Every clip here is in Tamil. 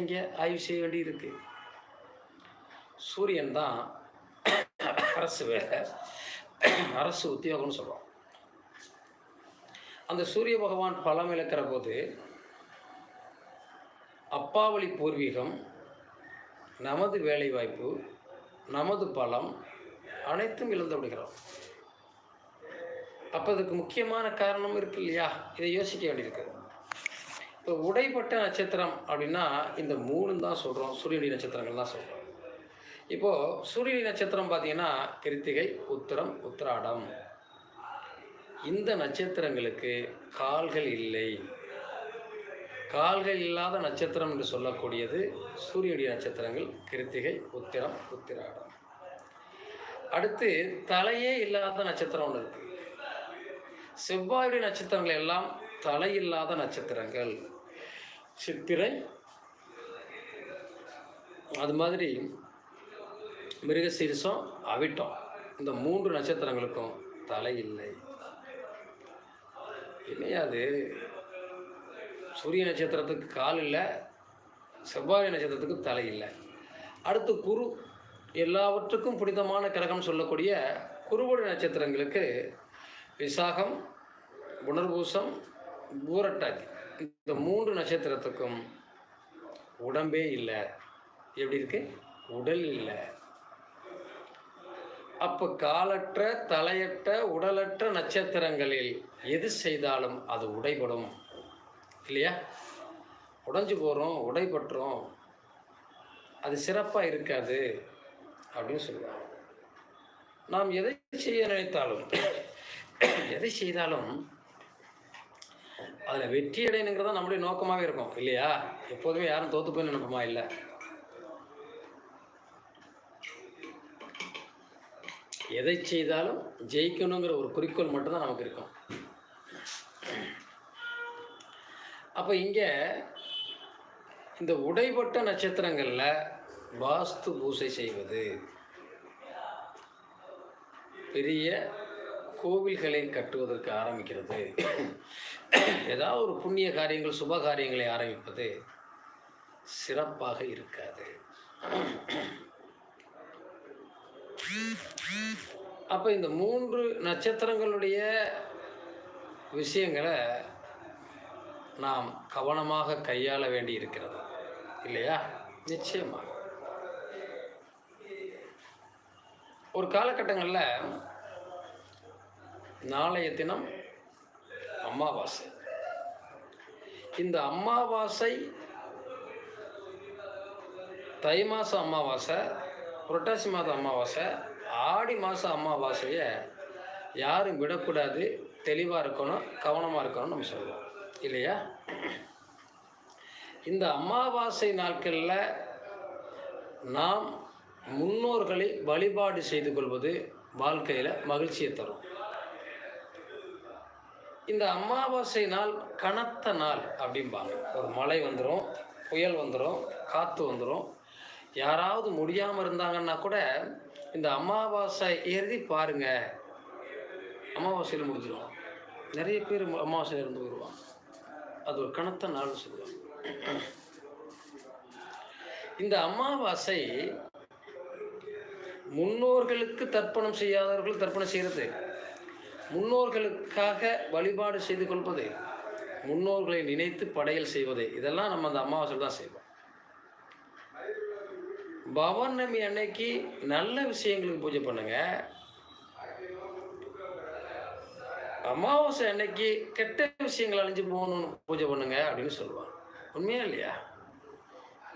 அங்கே ஆய்வு செய்ய வேண்டி இருக்கு. சூரியன் தான் அரசு வேலை, அரசு உத்தியோகம்னு சொல்கிறோம். அந்த சூரிய பகவான் பலம் இழக்கிற போது அப்பாவளி பூர்வீகம், நமது வேலைவாய்ப்பு, நமது பலம் அனைத்தும் இழந்து விடுகிறோம். அப்போ அதுக்கு முக்கியமான காரணம் இருக்கு இல்லையா? இதை யோசிக்க வேண்டியிருக்கு. இப்போ உடைப்பட்ட நட்சத்திரம் அப்படின்னா இந்த 3 தான் சொல்கிறோம், சூரியனுடைய நட்சத்திரங்கள் தான் சொல்கிறோம். இப்போது சூரியனுடைய நட்சத்திரம் பார்த்தீங்கன்னா கிருத்திகை, உத்திரம், உத்திராடம். இந்த நட்சத்திரங்களுக்கு கால்கள் இல்லை. கால்கள் இல்லாத நட்சத்திரம் என்று சொல்லக்கூடியது சூரியனுடைய நட்சத்திரங்கள் கிருத்திகை, உத்திரம், உத்திராடம். அடுத்து தலையே இல்லாத நட்சத்திரம் ஒன்று இருக்கு. செவ்வாயுடைய நட்சத்திரங்கள் எல்லாம் தலையில்லாத நட்சத்திரங்கள். சித்திரை, அது மாதிரி மிருகசீரிசம், அவிட்டம், இந்த 3 நட்சத்திரங்களுக்கும் தலை இல்லை. இல்லையாது சூரிய நட்சத்திரத்துக்கு கால் இல்லை, செவ்வாய் நட்சத்திரத்துக்கு தலை இல்லை. அடுத்து குரு, எல்லாவற்றுக்கும் புனிதமான கிரகம் சொல்லக்கூடிய குருவுடைய நட்சத்திரங்களுக்கு விசாகம், புனர்பூசம், பூரட்டாதி, இந்த 3 நட்சத்திரத்துக்கும் உடம்பே இல்லை. எப்படி இருக்கு? உடல் இல்லை. அப்போ காலற்ற, தலையற்ற, உடலற்ற நட்சத்திரங்களில் எது செய்தாலும் அது உடைபடும் இல்லையா? உடைஞ்சு போகிறோம், உடைபட்டுறோம், அது சிறப்பாக இருக்காது அப்படின்னு சொல்லுவாங்க. நாம் எதை செய்ய நினைத்தாலும், எதை செய்தாலும் அதில் வெற்றி அடையணுங்கிறதா நம்மளுடைய நோக்கமாகவே இருக்கும் இல்லையா? எப்போதுமே யாரும் தோற்று போய் நினைப்போமா? இல்லை. எதை செய்தாலும் ஜெயிக்கணுங்கிற ஒரு குறிக்கோள் மட்டும்தான் நமக்கு இருக்கும். அப்போ இங்கே இந்த உடைப்பட்ட நட்சத்திரங்களில் வாஸ்து பூசை செய்வது, பெரிய கோவில்களை கட்டுவதற்கு ஆரம்பிக்கிறது, ஏதாவது ஒரு புண்ணிய காரியங்கள், சுப காரியங்களை ஆரம்பிப்பது சிறப்பாக இருக்காது. அப்போ இந்த 3 நட்சத்திரங்களுடைய விஷயங்களை நாம் கவனமாக கையாள வேண்டி இருக்கிறது இல்லையா? நிச்சயமாக. ஒரு காலகட்டங்களில் நாளைய தினம் அமாவாசை. இந்த அமாவாசை தை மாதம் அமாவாசை, புரட்டாசி மாதம் அமாவாசை, ஆடி மாதம் அமாவாசையை யாரும் விடக்கூடாது. தெளிவாக இருக்கணும், கவனமாக இருக்கணும்னு நம்ம சொல்லுவோம் இல்லையா? இந்த அமாவாசை நாட்களில் நாம் முன்னோர்களை வழிபாடு செய்து கொள்வது வாழ்க்கையில் மகிழ்ச்சியை தரும். இந்த அமாவாசை நாள் கனத்த நாள் அப்படிம்பாங்க. ஒரு மழை வந்துடும், புயல் வந்துடும், காற்று வந்துடும். யாராவது முடியாமல் இருந்தாங்கன்னா கூட இந்த அமாவாசை எழுதி பாருங்க, அமாவாசையில் முடிஞ்சிடும். நிறைய பேர் அமாவாசையில் இருந்து வருவாங்க. அது ஒரு கனத்த நாள்னு சொல்லுவாங்க. இந்த அமாவாசை முன்னோர்களுக்கு தர்ப்பணம் செய்யாதவர்கள் தர்ப்பணம் செய்கிறது, முன்னோர்களுக்காக வழிபாடு செய்து கொள்வது, முன்னோர்களை நினைத்து படையல் செய்வது, இதெல்லாம் நம்ம அந்த அமாவாசையில் தான் செய்வோம். பௌர்ணமி அன்னைக்கு நல்ல விஷயங்களுக்கு பூஜை பண்ணுங்க, அமாவாசை அன்னைக்கு கெட்ட விஷயங்கள் அழிஞ்சு போகணும்னு பூஜை பண்ணுங்க அப்படின்னு சொல்லுவாங்க. உண்மையா இல்லையா?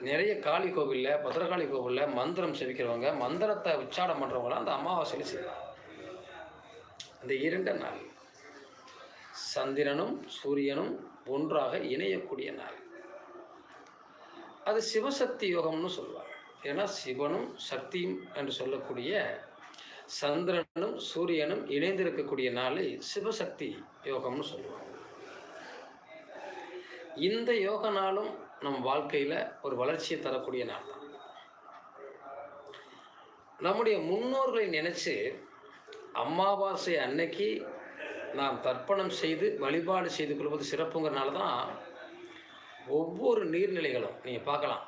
நிறைய காளி கோவிலில், பத்திரகாளி கோவிலில் மந்திரம் செவிக்கிறவங்க, மந்திரத்தை உச்சாரம் பண்ணுறவங்களாம் அந்த அமாவாசையில் செய்வாங்க. இந்த 2 நாள் சந்திரனும் சூரியனும் ஒன்றாக இணையக்கூடிய நாள். அது சிவசக்தி யோகம்னு சொல்லுவாங்க. ஏன்னா சிவனும் சக்தியும் என்று சொல்லக்கூடிய சந்திரனும் சூரியனும் இணைந்திருக்கக்கூடிய நாளை சிவசக்தி யோகம்னு சொல்லுவாங்க. இந்த யோக நாளும் நம் வாழ்க்கையில் ஒரு வளர்ச்சியை தரக்கூடிய நாள் தான். நம்முடைய முன்னோர்களை நினைச்சு அமாவாசை அன்னைக்கு நாம் தர்ப்பணம் செய்து வழிபாடு செய்து கொள்வது சிறப்புங்கிறனால தான் ஒவ்வொரு நீர்நிலைகளும் நீங்கள் பார்க்கலாம்.